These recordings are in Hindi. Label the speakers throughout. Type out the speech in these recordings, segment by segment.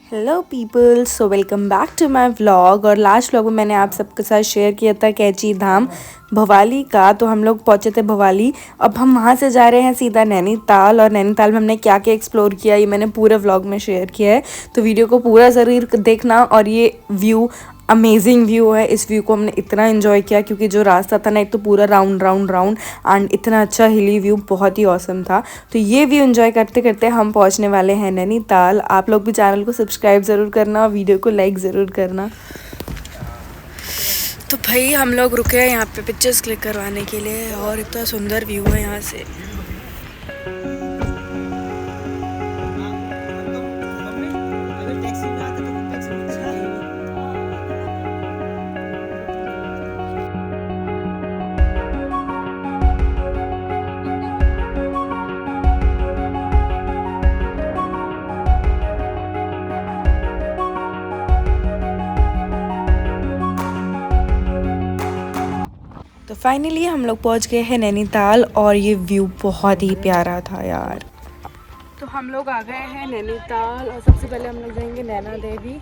Speaker 1: Hello people, so welcome back to my vlog. और लास्ट व्लॉग में मैंने आप सबके साथ शेयर किया था कैची धाम भवाली का। तो हम लोग पहुंचे थे भवाली। अब हम वहां से जा रहे हैं सीधा नैनीताल। और नैनीताल में हमने क्या क्या एक्सप्लोर किया ये मैंने पूरे व्लॉग में शेयर किया है, तो वीडियो को पूरा ज़रूर देखना। और ये व्यू अमेजिंग व्यू है। इस व्यू को हमने इतना एंजॉय किया क्योंकि जो रास्ता था ना, एक तो पूरा राउंड राउंड राउंड एंड इतना अच्छा हिली व्यू, बहुत ही औसम था। तो ये व्यू एंजॉय करते करते हम पहुंचने वाले हैं नैनीताल। आप लोग भी चैनल को सब्सक्राइब ज़रूर करना और वीडियो को लाइक ज़रूर करना। तो भाई हम लोग रुके हैं यहाँ पे पिक्चर्स क्लिक करवाने के लिए और इतना सुंदर व्यू है यहाँ से। तो फाइनली हम लोग पहुंच गए हैं नैनीताल और ये व्यू बहुत ही प्यारा था यार। तो हम लोग आ गए हैं नैनीताल और सबसे पहले हम लोग जाएंगे नैना देवी।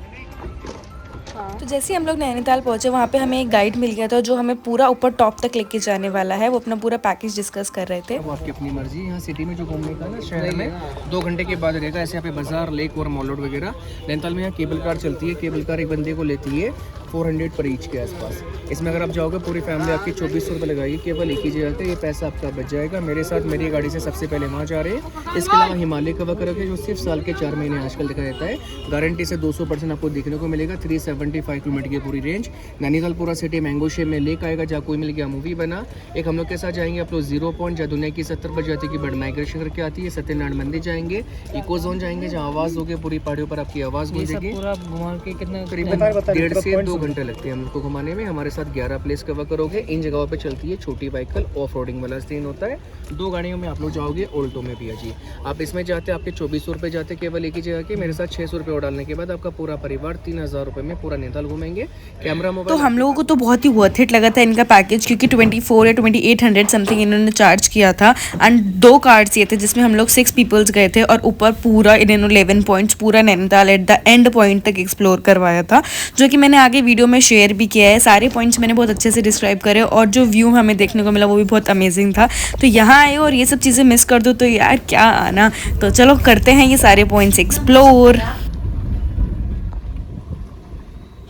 Speaker 1: हाँ, तो जैसे ही हम लोग नैनीताल पहुंचे वहाँ पे हमें एक गाइड मिल गया था जो हमें पूरा ऊपर टॉप तक लेके जाने वाला है। वो अपना पूरा पैकेज डिस्कस कर रहे थे।
Speaker 2: वो आपकी अपनी मर्जी। यहाँ सिटी में जो घूमने का ना, शहर में 2 घंटे के बाद रहेगा। ऐसे यहाँ पे बाजार, लेक और मॉल रोड वगैरह। नैनीताल में यहाँ केबल कार चलती है। केबल कार एक बंदे को लेती है 400 पर ईच के आसपास। इसमें अगर आप जाओगे पूरी फैमिली आपकी 2400 रुपये लगाएगी केवल एक ही जगह पे। ये पैसा आपका बच जाएगा। मेरे साथ मेरी गाड़ी से सबसे पहले वहाँ जा रहे हैं। इसके अलावा हिमालय कवर करोगे जो सिर्फ साल के 4 महीने आजकल दिखा देता है। गारंटी से 200% आपको देखने को मिलेगा। 375 किलोमीटर की पूरी रेंज। नैनीताल पूरा सिटी मैंगो शेप में लेक आएगा जहाँ कोई मिल गया मूवी बना। एक हम लोग के साथ जाएंगे आप लोग 0 पॉइंट जहाँ दुनिया की 70 प्रजाति की बर्ड माइग्रेशन करके आती है। सत्यनारायण मंदिर जाएंगे। इको जोन जाएंगे जहाँ आवाज़ दोगे पूरी पहाड़ियों पर आपकी आवाज़ गूंजेगी।
Speaker 3: पूरा घुमा के कितना
Speaker 2: करीबन 1.5 से 2 घंटे लगते हैं हम लोग को घुमाने में। हमारे साथ 11 प्लेस कवर करोगे। इन जगहों पे चलती है छोटी व्हीकल, ऑफ रोडिंग वाला सीन होता है। 2 गाड़ियों में आप लोग जाओगे, ऑल्टो में भी है जी। आप इसमें जाते आपके 2400 रुपये जाते केवल एक ही जगह के। मेरे साथ 600 रुपये और डालने के बाद आपका पूरा परिवार 3000 रुपये में पूरा नैनीताल घूमेंगे। कैमरा मोबाइल
Speaker 1: तो हम लोगों को तो बहुत ही वर्थ इट लगा था इनका पैकेज, क्योंकि 24 या 2800 समथिंग इन्होंने चार्ज किया था। एंड 2 कार्ड्स ये थे जिसमें हम लोग 6 पीपल्स गए थे और ऊपर पूरा इन्होंने 11 पॉइंट्स पूरा Nainital at the end point तक एक्सप्लोर करवाया था, जो कि मैंने आगे वीडियो में शेयर भी किया है। सारे पॉइंट्स मैंने बहुत अच्छे से डिस्क्राइब करे और जो व्यू हमें देखने को मिला वो भी बहुत अमेजिंग था। तो यहाँ आए और ये सब चीज़ें मिस कर दो तो यार क्या आना। तो चलो करते हैं ये सारे पॉइंट्स एक्सप्लोर।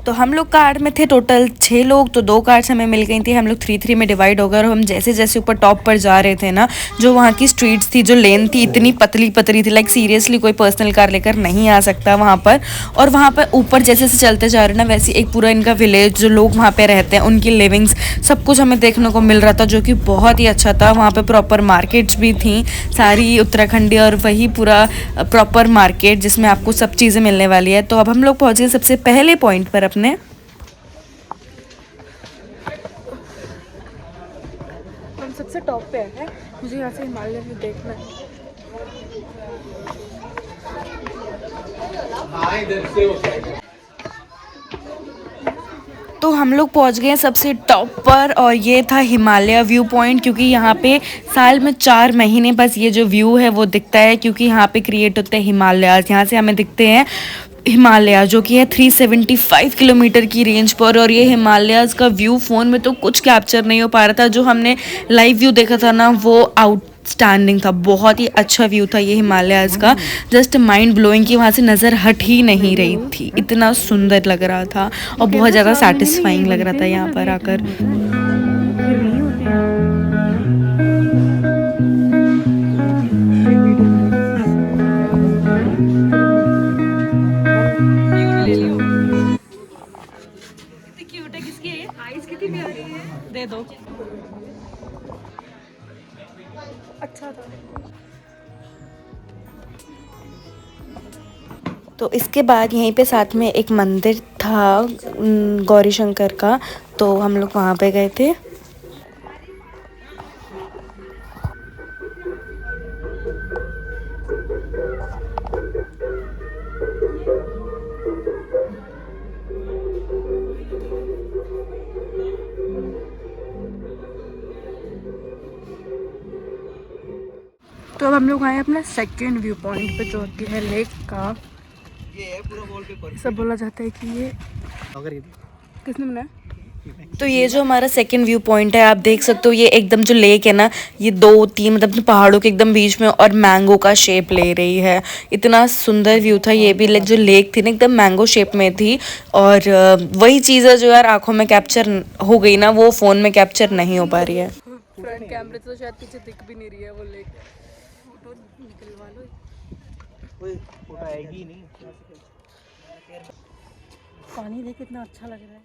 Speaker 1: तो हम लोग कार में थे टोटल 6 लोग। तो 2 कार्स हमें मिल गई थी। हम लोग 3-3 में डिवाइड हो गए और हम जैसे जैसे ऊपर टॉप पर जा रहे थे ना, जो वहाँ की स्ट्रीट्स थी, जो लेन थी, इतनी पतली पतली थी। लाइक सीरियसली कोई पर्सनल कार लेकर नहीं आ सकता वहाँ पर। और वहाँ पर ऊपर जैसे जैसे चलते जा रहे ना, वैसे एक पूरा इनका विलेज, जो लोग वहाँ पे रहते हैं, उनकी लिविंग्स, सब कुछ हमें देखने को मिल रहा था, जो कि बहुत ही अच्छा था। वहाँ पर प्रॉपर मार्केट्स भी थी सारी उत्तराखंडी, और वही पूरा प्रॉपर मार्केट जिसमें आपको सब चीज़ें मिलने वाली है। तो अब हम लोग पहुँचे सबसे पहले पॉइंट पर अपने। हम सबसे टॉप पे है। मुझे यहाँ से हिमालय में देखना है। तो हम लोग पहुँच गए सबसे टॉप पर और ये था हिमालय व्यू पॉइंट, क्योंकि यहाँ पे साल में 4 महीने बस ये जो व्यू है वो दिखता है, क्योंकि यहाँ पे क्रिएट होते हैं हिमालयाज। यहाँ से हमें दिखते हैं हिमालय, जो कि है 375 किलोमीटर की रेंज पर। और ये हिमालयाज का व्यू फ़ोन में तो कुछ कैप्चर नहीं हो पा रहा था। जो हमने लाइव व्यू देखा था ना, वो आउटस्टैंडिंग था। बहुत ही अच्छा व्यू था ये हिमालयाज का। जस्ट माइंड ब्लोइंग की वहाँ से नज़र हट ही नहीं रही थी। इतना सुंदर लग रहा था और बहुत ज़्यादा सेटिस्फाइंग लग रहा था यहाँ पर आकर। दे दो। अच्छा था। तो इसके बाद यहीं पे साथ में एक मंदिर था गौरी शंकर का, तो हम लोग वहाँ पे गए थे। तो अब हम लोग आए अपना सेकेंड व्यू पॉइंट पे, जो कि है लेक का। ये है पूरा सब बोला जाता है कि ये किसने बनाया। तो ये जो हमारा सेकंड व्यू पॉइंट है, आप देख सकते हो ये एकदम जो लेक है ना, ये 2-3 मतलब पहाड़ों के एकदम बीच में और मैंगो का शेप ले रही है। इतना सुंदर व्यू था ये भी, लाइक जो लेक थी ना एकदम मैंगो शेप में थी। और वही चीज़ है जो यार आंखों में कैप्चर हो गई ना, वो फ़ोन में कैप्चर नहीं हो पा रही है। फ्रंट कैमरे से तो शायद पीछे दिख भी नहीं रही है वो लेक। फोटो निकलवा लो, कोई फोटो आएगी नहीं। पानी देख कितना अच्छा लग रहा है।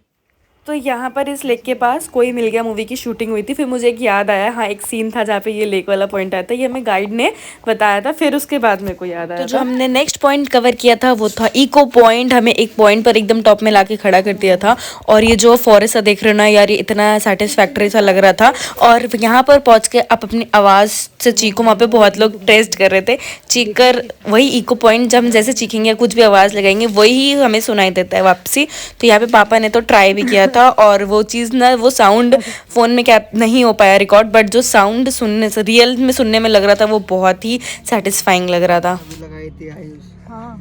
Speaker 1: तो यहाँ पर इस लेक के पास कोई मिल गया मूवी की शूटिंग हुई थी। फिर मुझे एक याद आया, हाँ एक सीन था जहाँ पे ये लेक वाला पॉइंट आया था, ये हमें गाइड ने बताया था। फिर उसके बाद मेरे को याद आया तो जो हमने नेक्स्ट पॉइंट कवर किया था वो था इको पॉइंट। हमें एक पॉइंट पर एकदम टॉप में लाके खड़ा कर दिया था। और ये जो फॉरेस्ट सा देख रहे हो ना यार, ये इतना सेटिस्फैक्टरी सा लग रहा था। और यहाँ पर पहुँच के आप अपनी आवाज़ से चीखो, वहाँ पे बहुत लोग टेस्ट कर रहे थे। चीख कर वही इको पॉइंट, जब हम जैसे चीखेंगे या कुछ भी आवाज़ लगाएंगे वही हमें सुनाई देता है वापसी। तो यहाँ पे पापा ने तो ट्राई भी किया था और वो चीज़ ना, वो साउंड फ़ोन में कैप नहीं हो पाया रिकॉर्ड, बट जो साउंड सुनने से रियल में सुनने में लग रहा था वो बहुत ही सेटिस्फाइंग लग रहा था। हाँ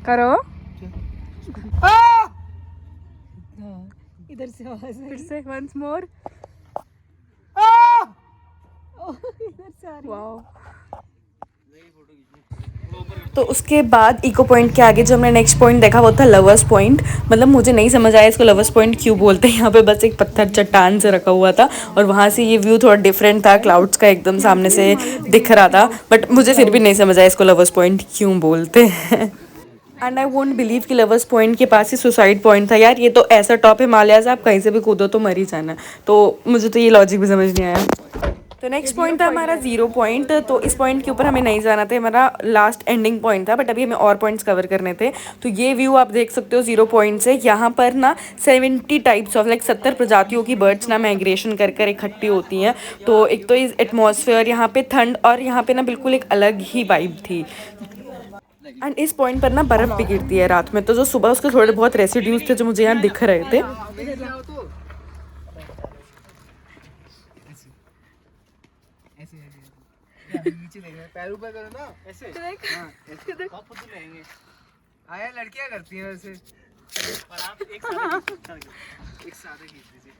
Speaker 1: करो इधर से फिर से वंस मोर। इधर से आ रही वाओ। तो उसके बाद इको पॉइंट के आगे जो हमने नेक्स्ट पॉइंट देखा वो था लवर्स पॉइंट। मतलब मुझे नहीं समझ आया इसको लवर्स पॉइंट क्यों बोलते हैं। यहाँ पे बस एक पत्थर चट्टान से रखा हुआ था और वहाँ से ये व्यू थोड़ा डिफरेंट था, क्लाउड्स का एकदम सामने से दिख रहा था। बट मुझे फिर भी नहीं समझ आया इसको लवर्स पॉइंट क्यों बोलते हैं। एंड आई वोंट बिलीव कि लवर्स पॉइंट के पास ही सुसाइड पॉइंट था। यार ये तो ऐसा टॉप हिमालय से, आप कहीं से भी कूदो तो मर ही जाना। तो मुझे तो ये लॉजिक भी समझ नहीं आया। तो नेक्स्ट पॉइंट था हमारा 0 पॉइंट। तो इस पॉइंट के ऊपर हमें नहीं जाना था, हमारा लास्ट एंडिंग पॉइंट था। बट अभी हमें और पॉइंट्स कवर करने थे। तो ये व्यू आप देख सकते हो 0 पॉइंट से। यहाँ पर ना 70 टाइप्स ऑफ 70 प्रजातियों की बर्ड्स ना माइग्रेशन कर कर इकट्ठी होती हैं। तो एक तो इस एटमॉस्फेयर यहाँ पे ठंड, और यहाँ पे ना बिल्कुल एक अलग ही वाइब थी। एंड इस पॉइंट पर ना बर्फ़ भी गिरती है रात में। तो जो सुबह उसके थोड़े बहुत रेसिड्यूज थे जो मुझे यहाँ दिख रहे थे।
Speaker 2: नीचे देखना, पैर ऊपर करो ना ऐसे। हाँ, ऐसे लेंगे। आया लड़कियां करती हैं वैसे। और आप एक साथ खींच दीजिए।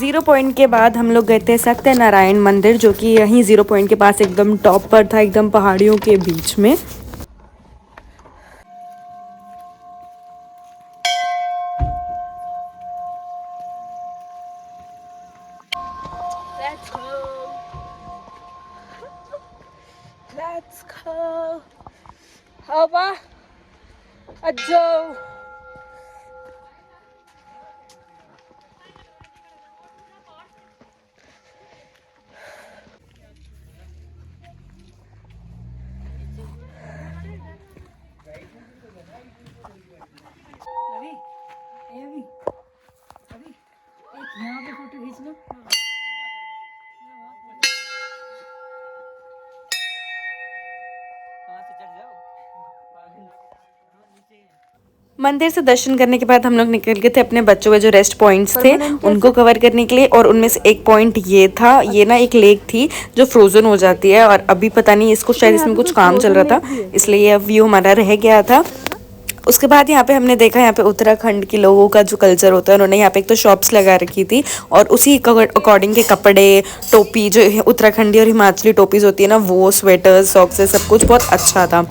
Speaker 1: 0 पॉइंट के बाद हम लोग गए थे सत्यनारायण मंदिर, जो कि यहीं 0 पॉइंट के पास एकदम टॉप पर था, एकदम पहाड़ियों के बीच में। Let's go. Hava. Ajo. यहाँ पे फोटो खींच लो। मंदिर से दर्शन करने के बाद हम लोग निकल गए थे अपने बच्चों के जो रेस्ट पॉइंट्स थे उनको कवर करने के लिए। और उनमें से एक पॉइंट ये था, ये ना एक लेक थी जो फ्रोजन हो जाती है। और अभी पता नहीं इसको शायद इसमें कुछ काम चल रहा था, इसलिए ये व्यू हमारा रह गया था। उसके बाद यहाँ पे हमने देखा, यहाँ पे उत्तराखंड के लोगों का जो कल्चर होता है, उन्होंने यहाँ पे एक तो शॉप्स लगा रखी थी और उसी अकॉर्डिंग के कपड़े, टोपी, जो उत्तराखंडी और हिमाचली टोपीज होती है ना, वो स्वेटर्स, सॉक्स, सब कुछ बहुत अच्छा था।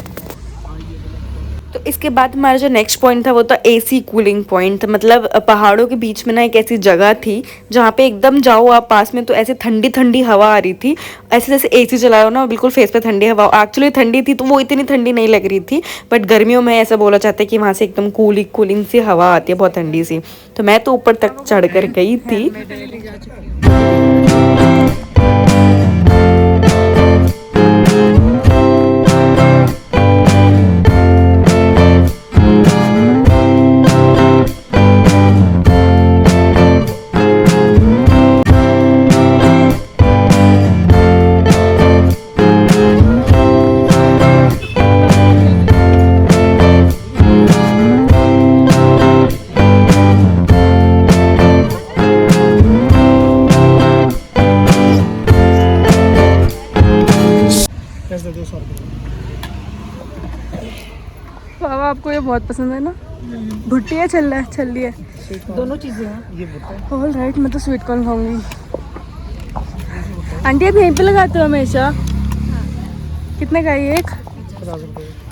Speaker 1: तो इसके बाद हमारा जो नेक्स्ट पॉइंट था वो था एसी कूलिंग पॉइंट। मतलब पहाड़ों के बीच में ना एक ऐसी जगह थी जहाँ पे एकदम जाओ आप पास में तो ऐसे ठंडी ठंडी हवा आ रही थी, ऐसे जैसे एसी चलाओ ना, बिल्कुल फेस पे ठंडी हवा। एक्चुअली ठंडी थी तो वो इतनी ठंडी नहीं लग रही थी, बट गर्मियों में ऐसा बोला जाता है कि वहाँ से एकदम कूलिंग सी हवा आती है, बहुत ठंडी सी। तो मैं तो ऊपर तक चढ़ कर गई थी।
Speaker 2: पैसे दे दो 100 रुपये।
Speaker 1: बाबा आपको ये बहुत पसंद है ना? भुट्टी है छल्ला है छल्ली है?
Speaker 2: दोनों चीज़ें हैं, ये भुट्टा
Speaker 1: ऑल राइट, मैं तो स्वीट कॉर्न खाऊंगी। आंटी आप यहीं पे लगाते हो हमेशा? कितने का है ये एक?
Speaker 2: 50 रुपये।